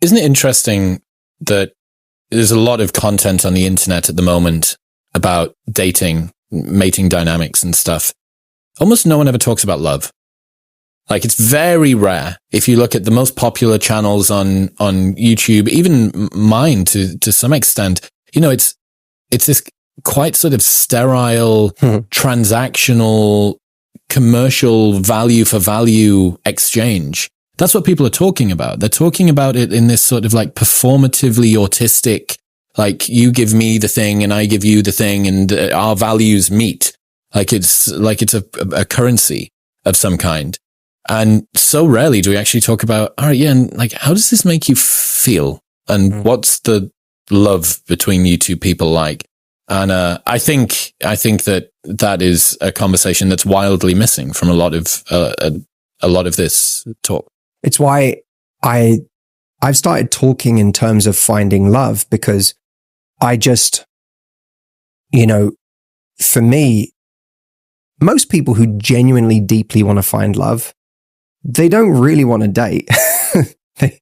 Isn't it interesting that there's a lot of content on the internet at the moment about dating, mating dynamics and stuff? Almost no one ever talks about love. Like, it's very rare. If you look at the most popular channels on YouTube, even mine to some extent, you know, it's this quite sort of sterile, transactional, commercial value for value exchange. That's what people are talking about. They're talking about it in this sort of like performatively autistic, like you give me the thing and I give you the thing and our values meet. Like it's a currency of some kind. And so rarely do we actually talk about, all right, yeah, and like, how does this make you feel? And what's the love between you two people like? And I think that is a conversation that's wildly missing from a lot of this talk. It's why I've started talking in terms of finding love, because I just, you know, for me, most people who genuinely deeply want to find love, they don't really want to date. They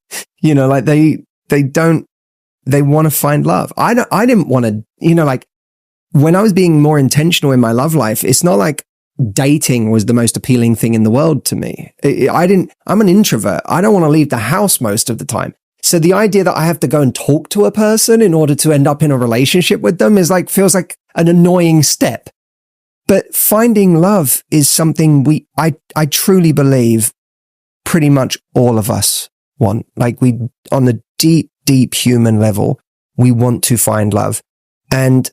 want to find love. I didn't want to, you know, like when I was being more intentional in my love life, it's not like dating was the most appealing thing in the world to me. I'm an introvert. I don't want to leave the house most of the time. So the idea that I have to go and talk to a person in order to end up in a relationship with them feels like an annoying step. But finding love is something I truly believe pretty much all of us want. Like on the deep, deep human level, we want to find love. And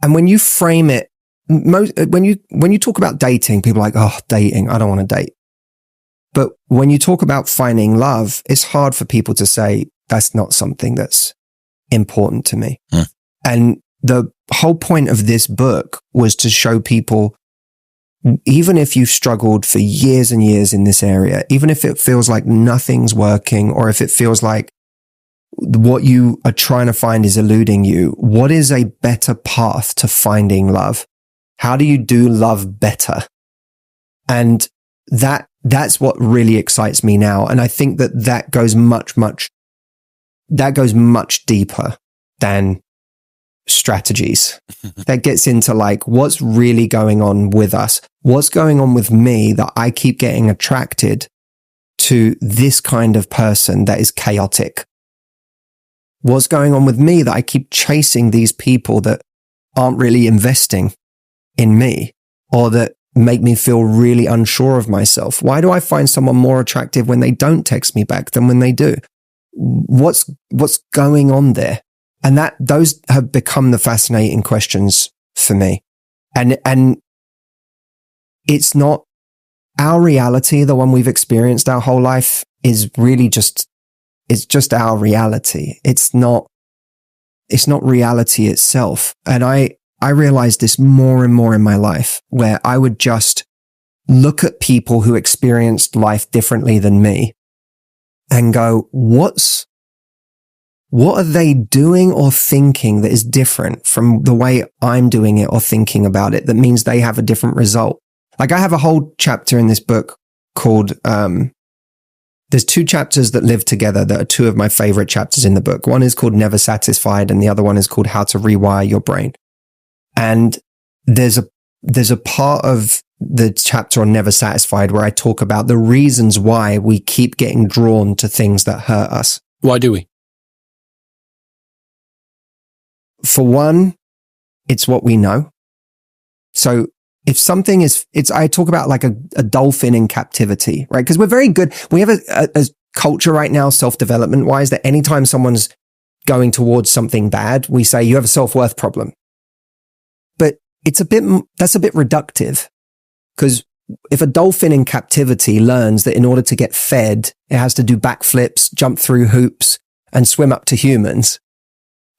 when you frame it, when you talk about dating, people are like, oh, dating, I don't want to date. But when you talk about finding love, it's hard for people to say, that's not something that's important to me. And the whole point of this book was to show people, even if you've struggled for years and years in this area, even if it feels like nothing's working, or if it feels like what you are trying to find is eluding you, what is a better path to finding love? How do you do love better? And that's what really excites me now. And I think that goes much deeper than strategies. That gets into like, what's really going on with us? What's going on with me that I keep getting attracted to this kind of person that is chaotic? What's going on with me that I keep chasing these people that aren't really investing in me, or that make me feel really unsure of myself? Why do I find someone more attractive when they don't text me back than when they do? What's going on there? And those have become the fascinating questions for me. And it's not our reality, the one we've experienced our whole life, is really it's just our reality. It's not reality itself. And I realized this more and more in my life, where I would just look at people who experienced life differently than me and go, what are they doing or thinking that is different from the way I'm doing it or thinking about it, that means they have a different result? Like, I have a whole chapter in this book called, there's two chapters that live together that are two of my favorite chapters in the book. One is called Never Satisfied, and the other one is called How to Rewire Your Brain. And there's a part of the chapter on Never Satisfied where I talk about the reasons why we keep getting drawn to things that hurt us. Why do we? For one, it's what we know. So if something I talk about like a dolphin in captivity, right? Because we're very good. We have a culture right now, self-development wise, that anytime someone's going towards something bad, we say you have a self-worth problem. But that's a bit reductive, because if a dolphin in captivity learns that in order to get fed, it has to do backflips, jump through hoops, and swim up to humans,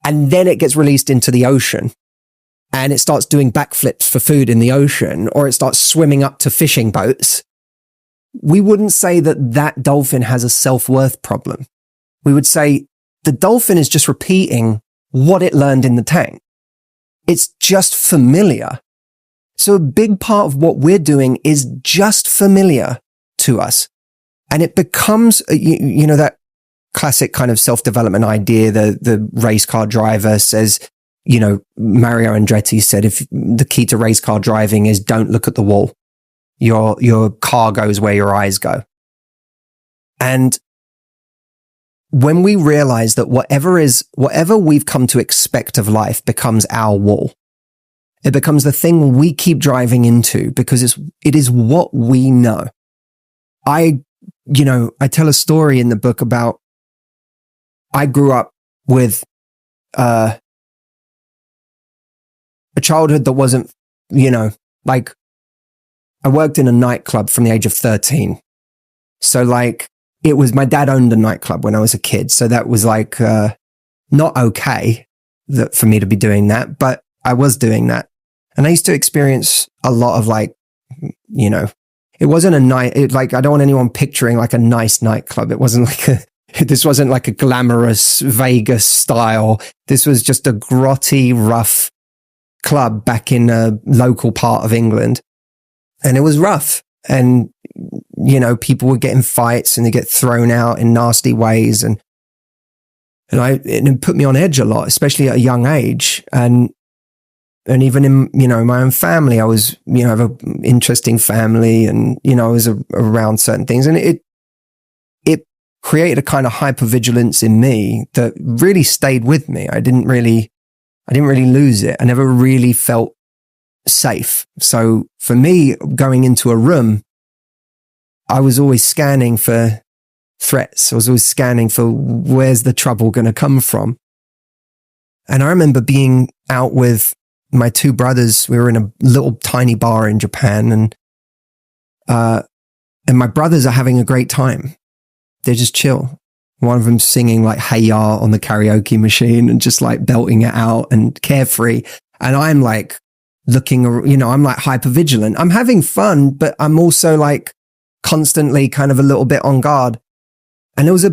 and then it gets released into the ocean and it starts doing backflips for food in the ocean, or it starts swimming up to fishing boats, we wouldn't say that dolphin has a self-worth problem. We would say the dolphin is just repeating what it learned in the tank. It's just familiar. So a big part of what we're doing is just familiar to us. And it becomes, you know, that classic kind of self-development idea. The race car driver says, Mario Andretti said, if the key to race car driving is don't look at the wall. Your car goes where your eyes go. And when we realize that whatever we've come to expect of life becomes our wall, it becomes the thing we keep driving into because it is what we know. I tell a story in the book about I grew up with a childhood that wasn't, like I worked in a nightclub from the age of 13. So like it was, my dad owned a nightclub when I was a kid. So that was like, not okay for me to be doing that, but I was doing that. And I used to experience a lot of like, it wasn't a night, like I don't want anyone picturing like a nice nightclub. It wasn't like this wasn't like a glamorous Vegas style. This was just a grotty, rough club back in a local part of England. And it was rough. And, people would get in fights and they get thrown out in nasty ways. And it put me on edge a lot, especially at a young age. And even in, my own family, I was, I have an interesting family and, I was around certain things, and it created a kind of hypervigilance in me that really stayed with me. I didn't really lose it. I never really felt safe. So for me, going into a room, I was always scanning for threats. I was always scanning for where's the trouble going to come from. And I remember being out with my two brothers. We were in a little tiny bar in Japan, and my brothers are having a great time. They're just chill. One of them's singing like Hey Ya on the karaoke machine and just like belting it out and carefree. And I'm like looking, I'm like hyper vigilant. I'm having fun, but I'm also like constantly kind of a little bit on guard. And there was a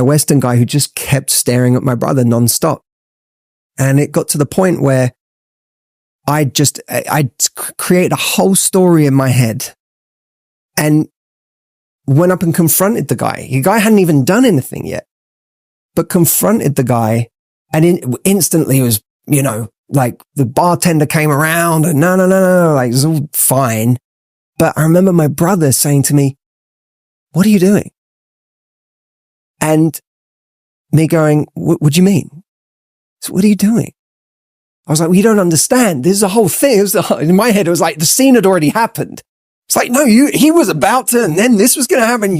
Western guy who just kept staring at my brother nonstop. And it got to the point where I created a whole story in my head and went up and confronted the guy. The guy hadn't even done anything yet, but confronted the guy, and instantly it was, like the bartender came around and no, like it was all fine. But I remember my brother saying to me, "What are you doing?" And me going, what do you mean? So what are you doing? I was like, well, you don't understand. This is a whole thing. In my head, it was like the scene had already happened. It's like, no, he was about to, and then this was going to happen.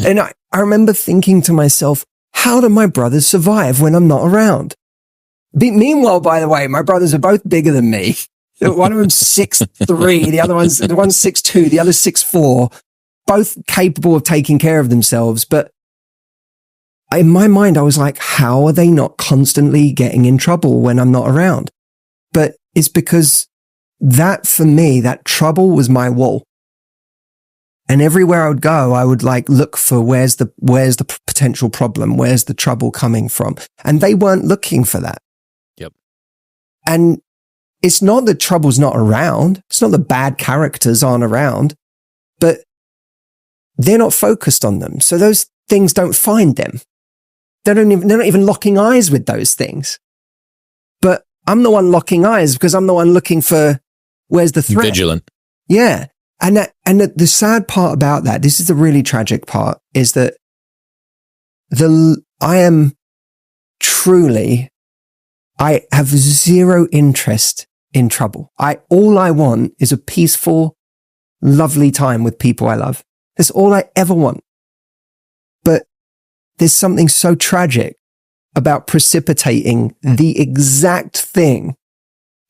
And I remember thinking to myself, how do my brothers survive when I'm not around? Meanwhile, by the way, my brothers are both bigger than me. One of them's 6'3", the one's 6'2", the other's 6'4", both capable of taking care of themselves. But in my mind, I was like, how are they not constantly getting in trouble when I'm not around? But it's because that, for me, that trouble was my wall. And everywhere I would go, I would like look for where's the potential problem? Where's the trouble coming from? And they weren't looking for that. Yep. And it's not that trouble's not around. It's not that bad characters aren't around, but they're not focused on them. So those things don't find them. They're not even locking eyes with those things. But I'm the one locking eyes because I'm the one looking for where's the threat. Vigilant. Yeah. And the sad part about that, this is the really tragic part, is that I have zero interest in trouble. All I want is a peaceful, lovely time with people I love. That's all I ever want. But there's something so tragic about precipitating the exact thing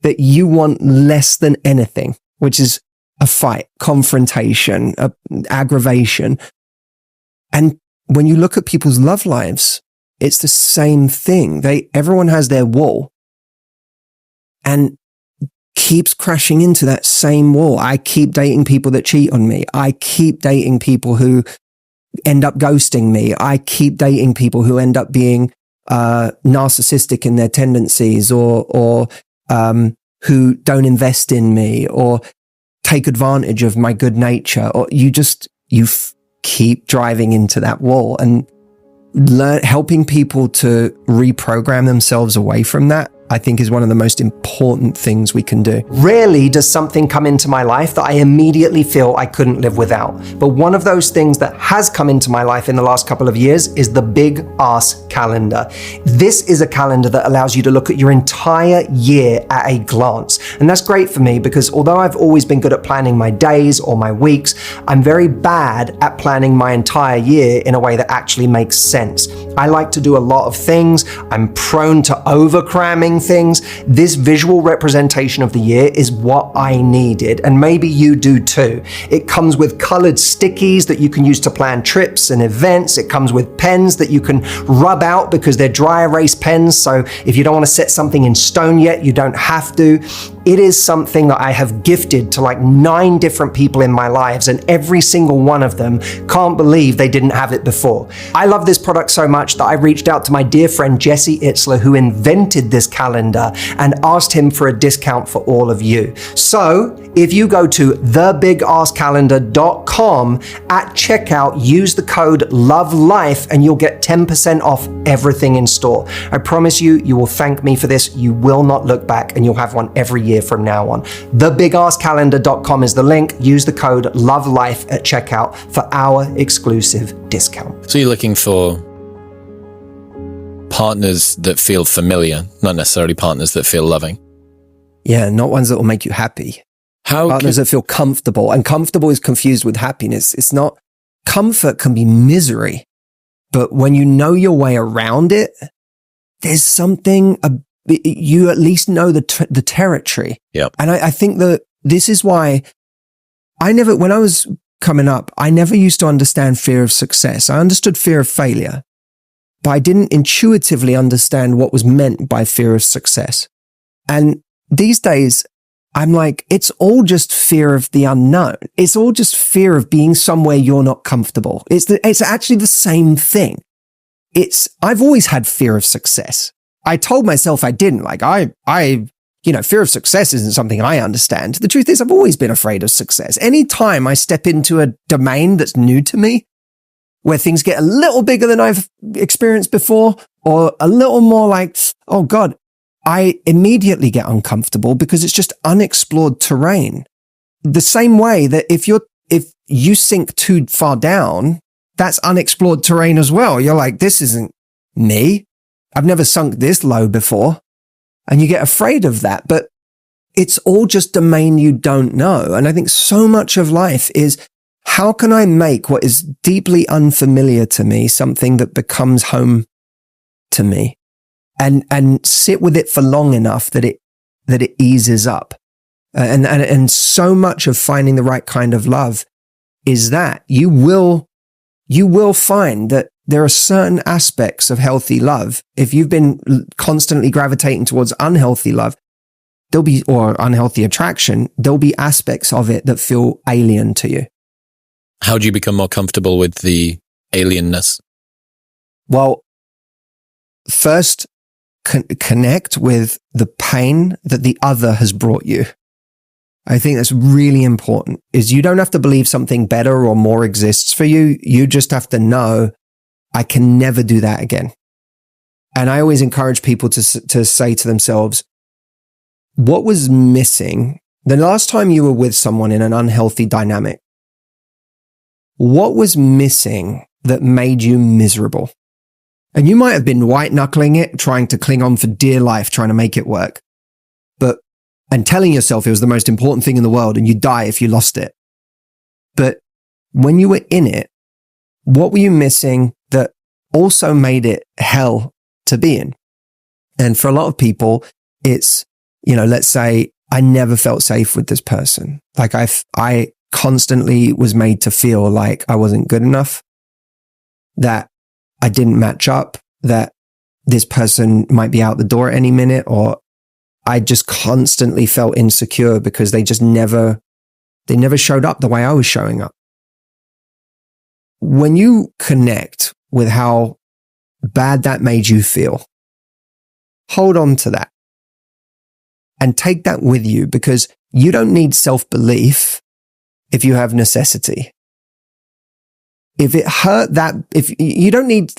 that you want less than anything, which is a fight, confrontation, aggravation. And when you look at people's love lives, it's the same thing. Everyone has their wall and keeps crashing into that same wall. I keep dating people that cheat on me. I keep dating people who end up ghosting me. I keep dating people who end up being narcissistic in their tendencies, or who don't invest in me, or take advantage of my good nature, or you keep driving into that wall. And helping people to reprogram themselves away from that, I think, is one of the most important things we can do. Rarely does something come into my life that I immediately feel I couldn't live without. But one of those things that has come into my life in the last couple of years is the Big Ask Calendar. This is a calendar that allows you to look at your entire year at a glance. And that's great for me because although I've always been good at planning my days or my weeks, I'm very bad at planning my entire year in a way that actually makes sense. I like to do a lot of things. I'm prone to over-cramming things. This visual representation of the year is what I needed, and maybe you do too. It comes with colored stickies that you can use to plan trips and events. It comes with pens that you can rub out because they're dry erase pens, so if you don't want to set something in stone yet, you don't have to. It is something that I have gifted to like 9 different people in my lives, and every single one of them can't believe they didn't have it before. I love this product so much that I reached out to my dear friend Jesse Itzler, who invented this calendar, and asked him for a discount for all of you. So if you go to thebigaskcalendar.com at checkout, use the code LOVELIFE and you'll get 10% off everything in store. I promise you, you will thank me for this. You will not look back, and you'll have one every year from now on. Thebigaskcalendar.com is the link. Use the code LOVELIFE at checkout for our exclusive discount. So you're looking for partners that feel familiar, not necessarily partners that feel loving. Yeah, not ones that will make you happy. Partners that feel comfortable, and comfortable is confused with happiness. It's not. Comfort can be misery, but when you know your way around it, there's something, you at least know the territory. Yep. And I think that this is why when I was coming up, I never used to understand fear of success. I understood fear of failure, but I didn't intuitively understand what was meant by fear of success. And these days, I'm like, it's all just fear of the unknown. It's all just fear of being somewhere you're not comfortable. It's actually the same thing. I've always had fear of success. I told myself I didn't. Like fear of success isn't something I understand. The truth is, I've always been afraid of success. Anytime I step into a domain that's new to me, where things get a little bigger than I've experienced before, or a little more like, oh God, I immediately get uncomfortable because it's just unexplored terrain. The same way that if you sink too far down, that's unexplored terrain as well. You're like, this isn't me. I've never sunk this low before. And you get afraid of that, but it's all just domain you don't know. And I think so much of life is, how can I make what is deeply unfamiliar to me something that becomes home to me? And sit with it for long enough that it eases up. And so much of finding the right kind of love is that you will find that there are certain aspects of healthy love. If you've been constantly gravitating towards unhealthy love, or unhealthy attraction, there'll be aspects of it that feel alien to you. How do you become more comfortable with the alienness? Well, first, connect with the pain that the other has brought you. I think that's really important, is you don't have to believe something better or more exists for you. You just have to know, I can never do that again. And I always encourage people to say to themselves, what was missing the last time you were with someone in an unhealthy dynamic? What was missing that made you miserable? And you might have been white knuckling it, trying to cling on for dear life, trying to make it work, and telling yourself it was the most important thing in the world and you'd die if you lost it. But when you were in it, what were you missing that also made it hell to be in? And for a lot of people, it's, let's say I never felt safe with this person. Like I constantly was made to feel like I wasn't good enough, that I didn't match up, that this person might be out the door at any minute, or I just constantly felt insecure because they never showed up the way I was showing up. When you connect with how bad that made you feel, hold on to that and take that with you, because you don't need self-belief if you have necessity. If it hurt if you don't need,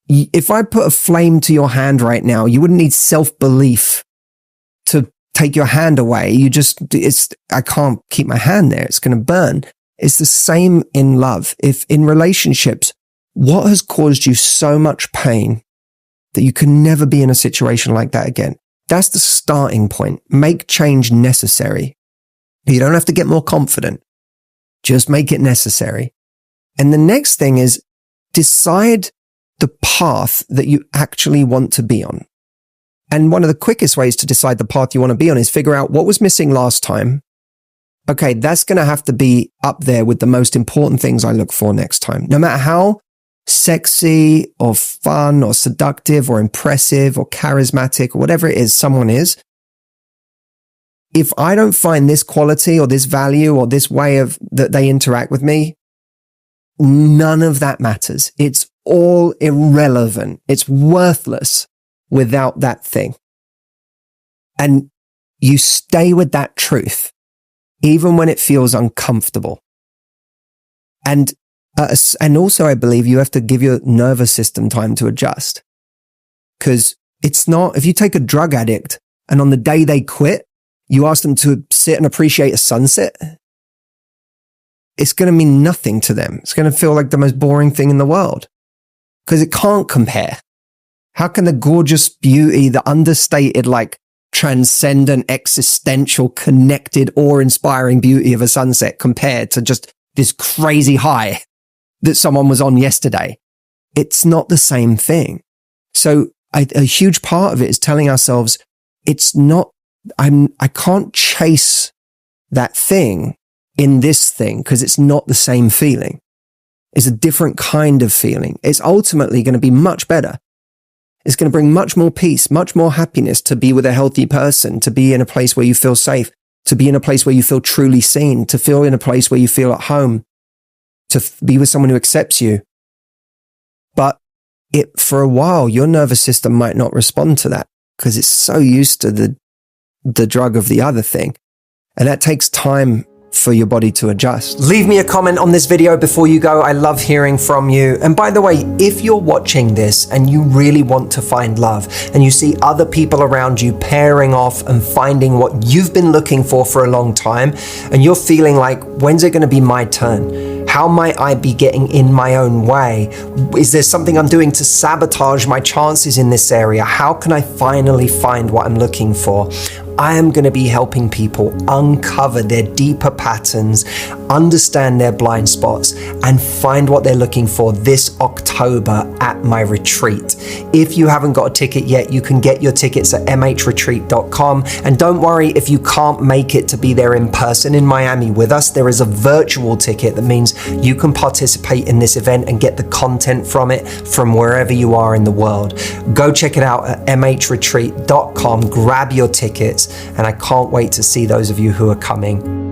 If I put a flame to your hand right now, you wouldn't need self-belief to take your hand away. I can't keep my hand there. It's going to burn. It's the same in love. If in relationships, what has caused you so much pain that you can never be in a situation like that again? That's the starting point. Make change necessary. You don't have to get more confident. Just make it necessary. And the next thing is decide the path that you actually want to be on. And one of the quickest ways to decide the path you want to be on is figure out what was missing last time. Okay, that's going to have to be up there with the most important things I look for next time. No matter how sexy or fun or seductive or impressive or charismatic or whatever it is someone is, if I don't find this quality or this value or this way of that they interact with me, none of that matters. It's all irrelevant. It's worthless without that thing. And you stay with that truth, even when it feels uncomfortable. And also, I believe you have to give your nervous system time to adjust. Because it's not, if you take a drug addict and on the day they quit, you ask them to sit and appreciate a sunset, it's going to mean nothing to them. It's going to feel like the most boring thing in the world because it can't compare. How can the gorgeous beauty, the understated, like transcendent, existential, connected, awe-inspiring beauty of a sunset compare to just this crazy high that someone was on yesterday? It's not the same thing. So a huge part of it is telling ourselves it's not, I can't chase that thing in this thing because it's not the same feeling. It's a different kind of feeling. It's ultimately going to be much better. It's going to bring much more peace, much more happiness to be with a healthy person, to be in a place where you feel safe, to be in a place where you feel truly seen, to feel in a place where you feel at home, to be with someone who accepts you. But for a while, your nervous system might not respond to that because it's so used to the drug of the other thing. And that takes time for your body to adjust. Leave me a comment on this video before you go. I love hearing from you. And by the way, if you're watching this and you really want to find love and you see other people around you pairing off and finding what you've been looking for a long time, and you're feeling like, when's it going to be my turn? How might I be getting in my own way? Is there something I'm doing to sabotage my chances in this area? How can I finally find what I'm looking for? I am going to be helping people uncover their deeper patterns, understand their blind spots, and find what they're looking for this October at my retreat. If you haven't got a ticket yet, you can get your tickets at mhretreat.com. And don't worry if you can't make it to be there in person in Miami with us. There is a virtual ticket that means you can participate in this event and get the content from it from wherever you are in the world. Go check it out at mhretreat.com. Grab your tickets. And I can't wait to see those of you who are coming.